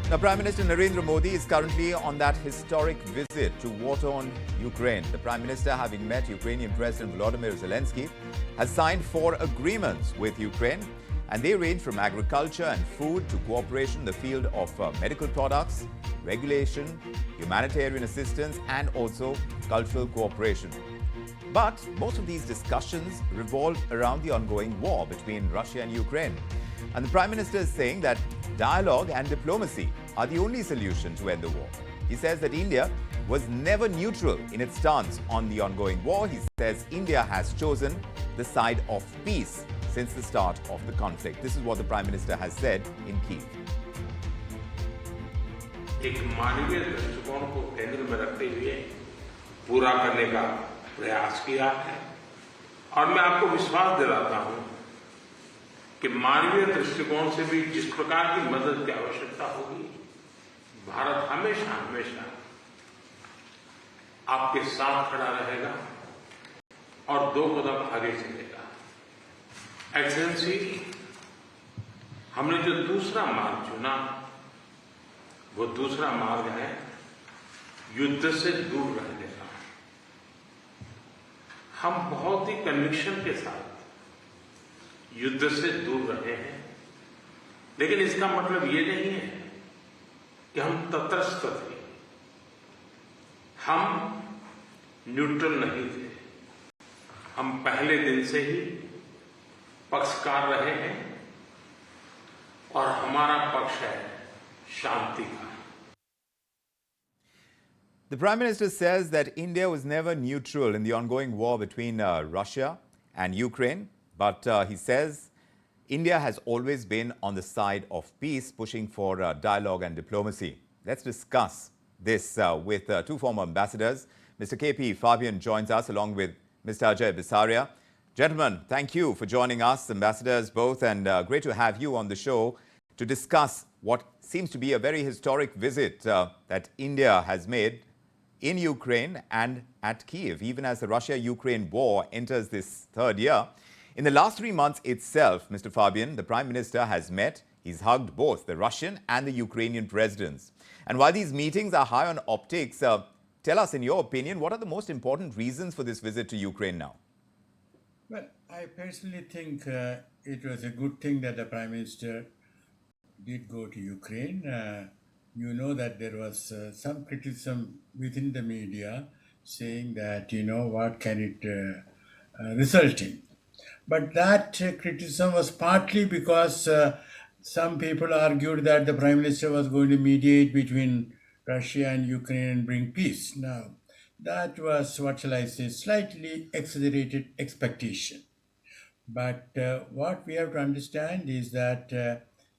Now, Prime Minister Narendra Modi is currently on that historic visit to war-torn Ukraine. The Prime Minister, having met Ukrainian President Volodymyr Zelensky, has signed 4 agreements with Ukraine, and they range from agriculture and food to cooperation in the field of medical products, regulation, humanitarian assistance, and also cultural cooperation. But most of these discussions revolve around the ongoing war between Russia and Ukraine. And the Prime Minister is saying that dialogue and diplomacy are the only solution to end the war. He says that India was never neutral in its stance on the ongoing war. He says India has chosen the side of peace since the start of the conflict. This is what the Prime Minister has said in Kyiv. एक मानवीय दृष्टिकोण को केंद्र में रखते हुए पूरा करने का प्रयास किया है और मैं आपको विश्वास दिलाता हूं कि मानवीय दृष्टिकोण से भी जिस प्रकार की मदद की आवश्यकता होगी, भारत हमेशा हमेशा आपके साथ खड़ा रहेगा और 2 कदम आगे चलेगा। एक्सेलेंसी, हमने जो दूसरा मार्ग चुना वो दूसरा मार्ग है युद्ध से दूर रहने का। हम बहुत ही कन्विक्शन के साथ युद्ध से दूर रहे हैं, लेकिन इसका मतलब ये नहीं है कि हम तटस्थ थे, हम न्यूट्रल नहीं थे। हम पहले दिन से ही पक्षकार रहे हैं और हमारा पक्ष है शांति का। The Prime Minister says that India was never neutral in the ongoing war between Russia and Ukraine. But he says India has always been on the side of peace, pushing for dialogue and diplomacy. Let's discuss this with 2 former ambassadors. Mr. KP Fabian joins us along with Mr. Ajay Bisaria. Gentlemen, thank you for joining us, ambassadors both, and great to have you on the show to discuss what seems to be a very historic visit that India has made in Ukraine and at Kyiv, even as the Russia-Ukraine war enters this 3rd year. In the last 3 months itself, Mr. Fabian, the Prime Minister has met, he's hugged both the Russian and the Ukrainian presidents. And while these meetings are high on optics, tell us, in your opinion, what are the most important reasons for this visit to Ukraine now? Well, I personally think it was a good thing that the Prime Minister did go to Ukraine. You know that there was some criticism within the media saying that, what can it result in? But that criticism was partly because some people argued that the Prime Minister was going to mediate between Russia and Ukraine and bring peace. Now, that was, what shall I say, slightly exaggerated expectation. But what we have to understand is that,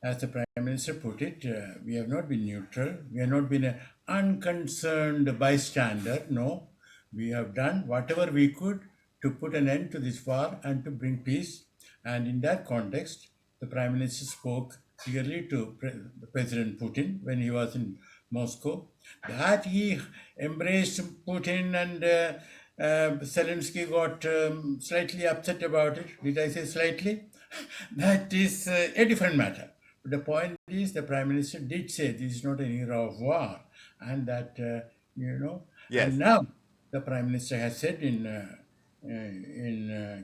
as the Prime Minister put it, we have not been neutral. We have not been an unconcerned bystander. No, we have done whatever we could to put an end to this war and to bring peace. And in that context, the Prime Minister spoke clearly to President Putin when he was in Moscow, that he embraced Putin, and Zelensky got slightly upset about it. Did I say slightly? That is a different matter. But the point is, the Prime Minister did say this is not an era of war, and that, Yes. And now the Prime Minister has said in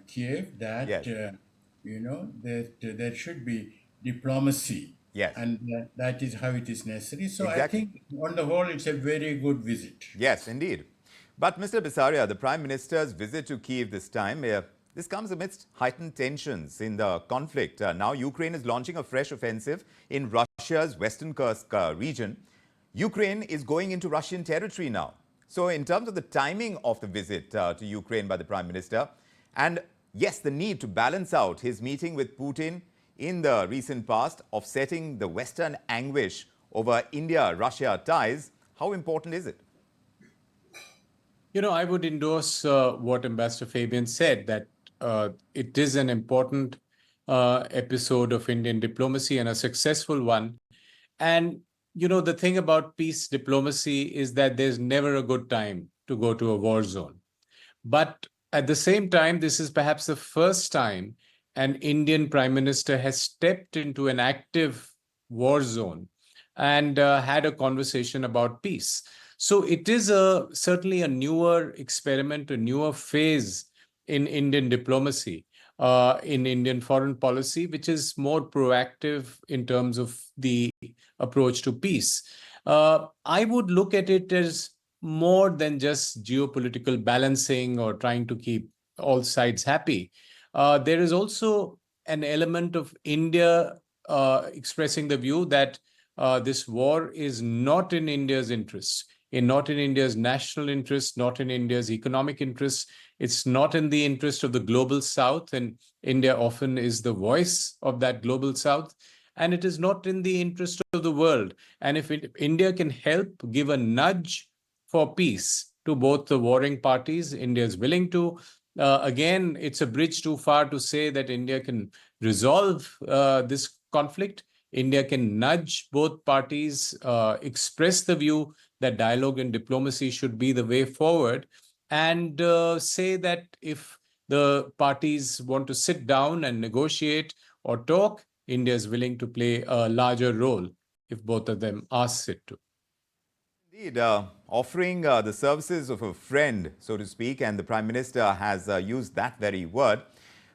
Kyiv that, Yes. that there should be diplomacy. Yes. And that is how it is necessary. So Exactly. I think on the whole, it's a very good visit. Yes, indeed. But Mr. Bisaria, the Prime Minister's visit to Kyiv this time, this comes amidst heightened tensions in the conflict. Now Ukraine is launching a fresh offensive in Russia's Western Kursk region. Ukraine is going into Russian territory now. So in terms of the timing of the visit to Ukraine by the Prime Minister, and yes, the need to balance out his meeting with Putin in the recent past, offsetting the Western anguish over India-Russia ties, how important is it? I would endorse what Ambassador Fabian said, that it is an important episode of Indian diplomacy and a successful one. And, the thing about peace diplomacy is that there's never a good time to go to a war zone. But at the same time, this is perhaps the first time an Indian Prime Minister has stepped into an active war zone and had a conversation about peace. So it is certainly a newer experiment, a newer phase in Indian diplomacy, in Indian foreign policy, which is more proactive in terms of the approach to peace. I would look at it as more than just geopolitical balancing or trying to keep all sides happy. There is also an element of India expressing the view that this war is not in India's interests, not in India's national interests, not in India's economic interests. It's not in the interest of the global South, and India often is the voice of that global South. And it is not in the interest of the world. And if India can help give a nudge for peace to both the warring parties, India is willing to. Again, it's a bridge too far to say that India can resolve this conflict. India can nudge both parties, express the view that dialogue and diplomacy should be the way forward, and say that if the parties want to sit down and negotiate or talk, India is willing to play a larger role if both of them ask it to. Indeed, offering the services of a friend, so to speak, and the Prime Minister has used that very word.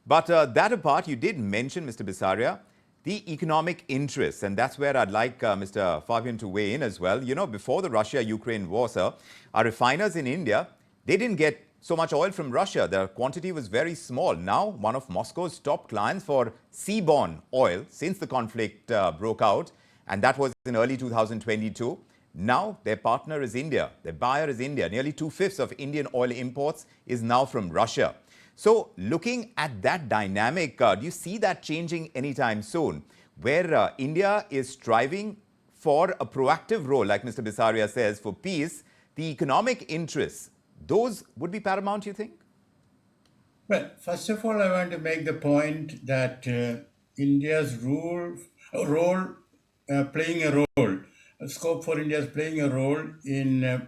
But that apart, you did mention, Mr. Bisaria, the economic interests, and that's where I'd like Mr. Fabian to weigh in as well. You know, before the Russia-Ukraine war, sir, our refiners in India, they didn't get so much oil from Russia. The quantity was very small. Now, one of Moscow's top clients for seaborne oil since the conflict broke out, and that was in early 2022. Now, their partner is India. Their buyer is India. Nearly 2/5 of Indian oil imports is now from Russia. So, looking at that dynamic, do you see that changing anytime soon, where India is striving for a proactive role, like Mr. Bisaria says, for peace? The economic interests, those would be paramount, you think? Well, first of all, I want to make the point that India's playing a role, a scope for India's playing a role in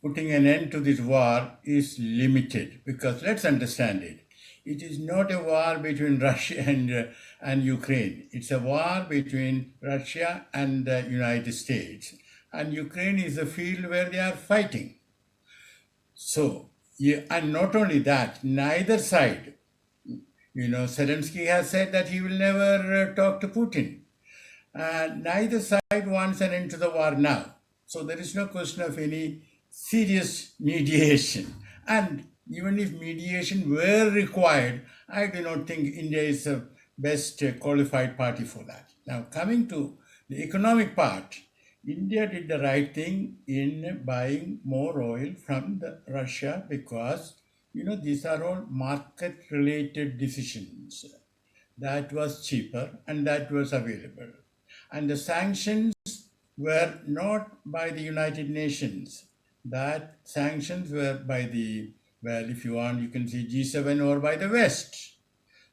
putting an end to this war is limited, because let's understand it. It is not a war between Russia and Ukraine. It's a war between Russia and the United States. And Ukraine is a field where they are fighting. So, and not only that, neither side, Zelensky has said that he will never talk to Putin. Neither side wants an end to the war now. So there is no question of any serious mediation. And even if mediation were required, I do not think India is the best qualified party for that. Now, coming to the economic part, India did the right thing in buying more oil from Russia because, these are all market-related decisions. That was cheaper and that was available. And the sanctions were not by the United Nations. That sanctions were by if you want, you can say G7 or by the West.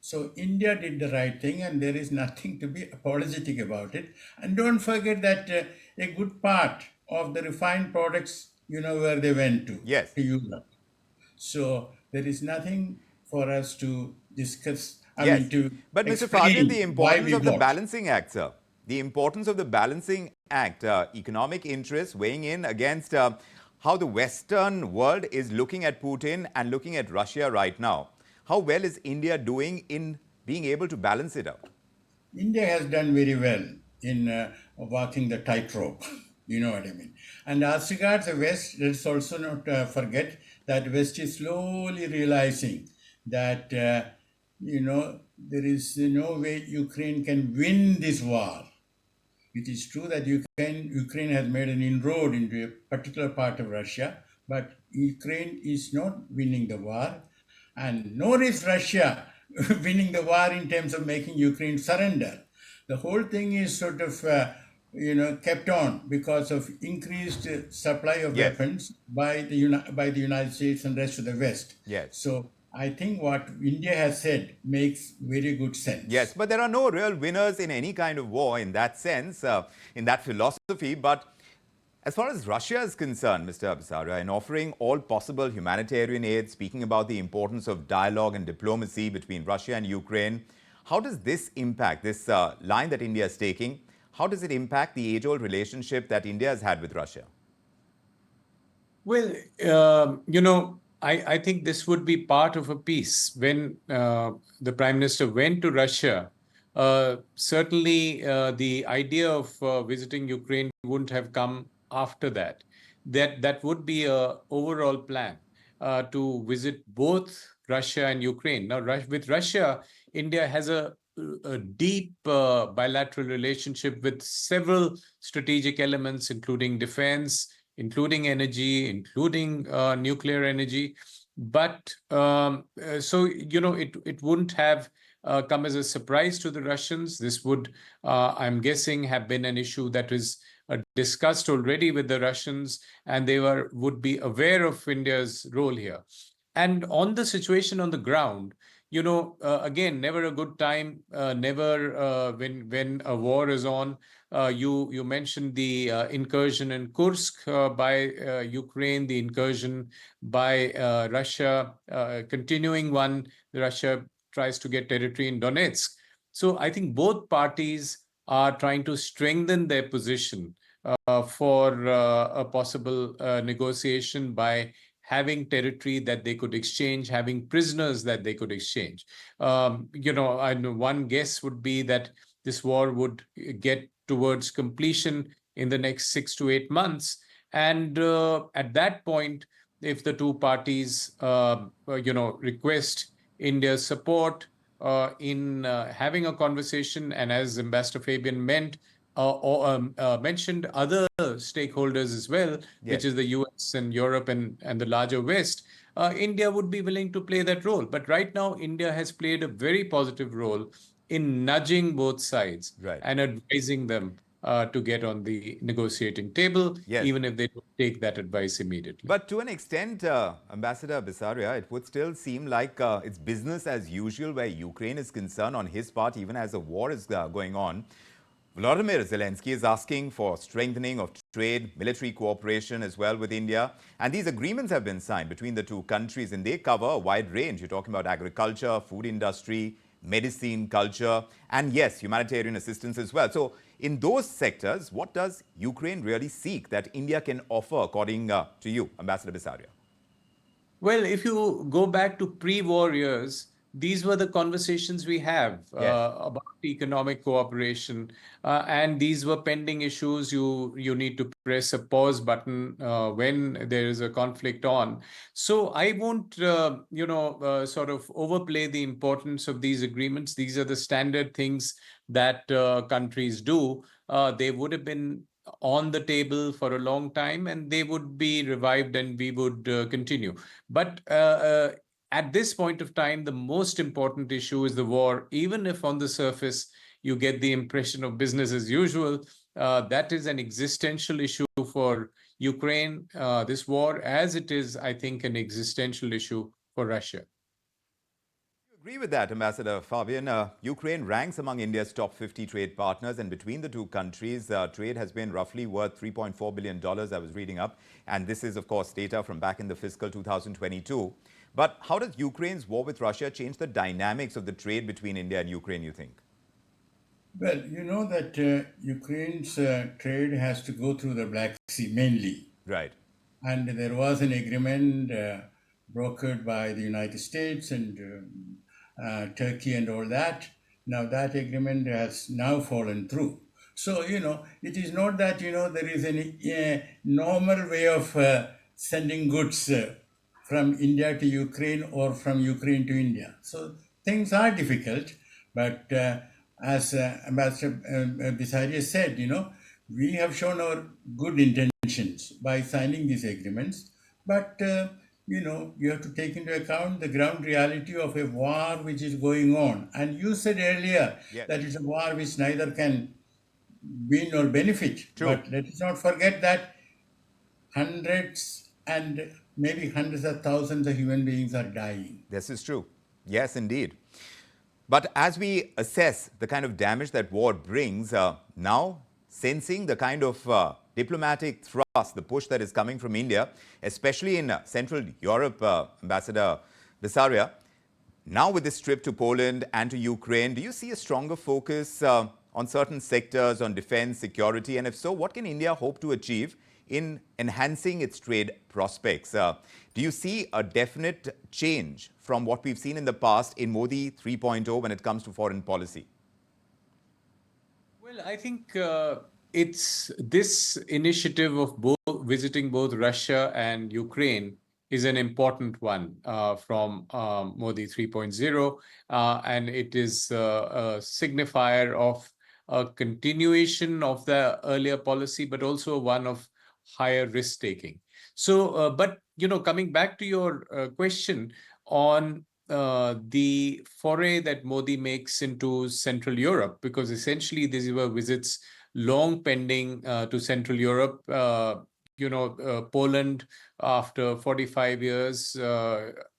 So India did the right thing, and there is nothing to be apologetic about it. And don't forget that a good part of the refined products, where they went to, Yes. to Europe. So there is nothing for us to discuss. Yes. But Mr. Fabian, the importance of the balancing act, sir. The importance of the balancing act, economic interests weighing in against how the Western world is looking at Putin and looking at Russia right now. How well is India doing in being able to balance it out? India has done very well in walking the tightrope. You know what I mean? And as regards the West, let's also not forget that West is slowly realizing that, there is no way Ukraine can win this war. It is true that Ukraine has made an inroad into a particular part of Russia, but Ukraine is not winning the war, and nor is Russia winning the war in terms of making Ukraine surrender. The whole thing is sort of, kept on because of increased supply of weapons by the United States and rest of the West. Yes. So I think what India has said makes very good sense. Yes, but there are no real winners in any kind of war in that sense, in that philosophy. But as far as Russia is concerned, Mr. Bisaria, in offering all possible humanitarian aid, speaking about the importance of dialogue and diplomacy between Russia and Ukraine, how does this impact, this line that India is taking, how does it impact the age-old relationship that India has had with Russia? Well, I think this would be part of a piece. When the Prime Minister went to Russia, certainly the idea of visiting Ukraine wouldn't have come after that. That would be a overall plan to visit both Russia and Ukraine. Now, with Russia, India has a deep bilateral relationship with several strategic elements, including defense, including energy, including nuclear energy. But it wouldn't have come as a surprise to the Russians. This would, I'm guessing, have been an issue that is discussed already with the Russians, and they would be aware of India's role here. And on the situation on the ground, again, never a good time, never when a war is on. You mentioned the incursion in Kursk by Ukraine, the incursion by Russia, continuing one. Russia tries to get territory in Donetsk. So I think both parties are trying to strengthen their position for a possible negotiation by having territory that they could exchange, having prisoners that they could exchange. I know one guess would be that this war would get towards completion in the next 6 to 8 months. And at that point, if the two parties, request India's support in having a conversation, and as Ambassador Fabian mentioned other stakeholders as well, Yes. which is the US and Europe and the larger West, India would be willing to play that role. But right now, India has played a very positive role in nudging both sides Right. and advising them to get on the negotiating table, Yes. even if they don't take that advice immediately. But to an extent, Ambassador Bisaria, it would still seem like it's business as usual where Ukraine is concerned on his part, even as the war is going on. Volodymyr Zelensky is asking for strengthening of trade, military cooperation as well with India. And these agreements have been signed between the two countries, and they cover a wide range. You're talking about agriculture, food industry, medicine, culture, and yes, humanitarian assistance as well. So in those sectors, what does Ukraine really seek that India can offer, according to you, Ambassador Bisaria? Well, if you go back to pre-war years, these were the conversations we have about economic cooperation, and these were pending issues. You need to press a pause button when there is a conflict on. So I won't, sort of overplay the importance of these agreements. These are the standard things that countries do. They would have been on the table for a long time, and they would be revived, and we would continue. But at this point of time, the most important issue is the war. Even if on the surface you get the impression of business as usual, that is an existential issue for Ukraine, this war, as it is, I think, an existential issue for Russia. Agree with that, Ambassador Fabian. Ukraine ranks among India's top 50 trade partners, and between the two countries, trade has been roughly worth $3.4 billion, I was reading up. And this is, of course, data from back in the fiscal 2022. But how does Ukraine's war with Russia change the dynamics of the trade between India and Ukraine, you think? Well, you know that Ukraine's trade has to go through the Black Sea mainly. Right. And there was an agreement brokered by the United States and Turkey and all that. Now that agreement has now fallen through. So, it is not that, there is any normal way of sending goods from India to Ukraine or from Ukraine to India. So things are difficult, but as Ambassador Bisaria said, we have shown our good intentions by signing these agreements, but you have to take into account the ground reality of a war which is going on. And you said earlier that it's a war which neither can win or benefit. True. But let us not forget that hundreds and maybe hundreds of thousands of human beings are dying. This is true. Yes, indeed. But as we assess the kind of damage that war brings, now sensing the kind of diplomatic thrust, the push that is coming from India, especially in Central Europe, Ambassador Bisaria, now with this trip to Poland and to Ukraine, do you see a stronger focus on certain sectors, on defense, security? And if so, what can India hope to achieve in enhancing its trade prospects? Do you see a definite change from what we've seen in the past in Modi 3.0 when it comes to foreign policy? Well, I think it's this initiative of visiting both Russia and Ukraine is an important one from Modi 3.0, and it is a signifier of a continuation of the earlier policy, but also one of higher risk taking. So, but coming back to your question on the foray that Modi makes into Central Europe, because essentially these were visits long pending to Central Europe. Poland after 45 years,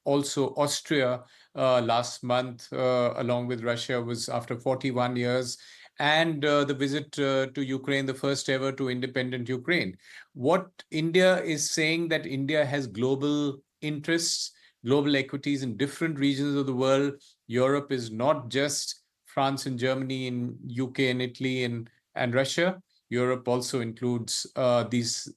also Austria last month, along with Russia, was after 41 years. And the visit to Ukraine, the first ever to independent Ukraine. What India is saying that India has global interests, global equities in different regions of the world. Europe is not just France and Germany and UK and Italy and Russia. Europe also includes these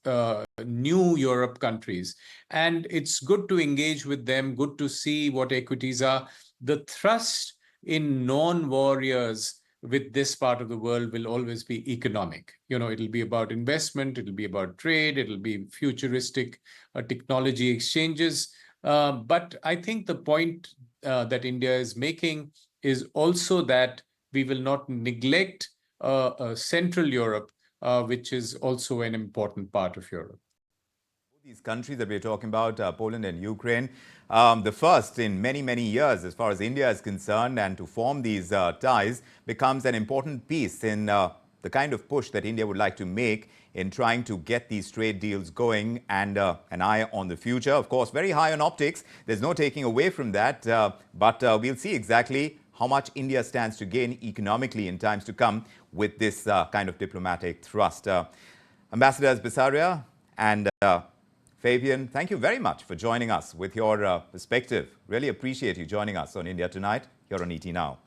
new Europe countries. And it's good to engage with them, good to see what equities are. The thrust in non-warriors with this part of the world will always be economic. It'll be about investment, it'll be about trade, it'll be futuristic technology exchanges. But I think the point that India is making is also that we will not neglect Central Europe, which is also an important part of Europe. These countries that we're talking about, Poland and Ukraine, the first in many, many years as far as India is concerned, and to form these ties becomes an important piece in the kind of push that India would like to make in trying to get these trade deals going and an eye on the future. Of course, very high on optics. There's no taking away from that, but we'll see exactly how much India stands to gain economically in times to come with this kind of diplomatic thrust. Ambassadors Bisaria and Fabian, thank you very much for joining us with your perspective. Really appreciate you joining us on India Tonight here on ET Now.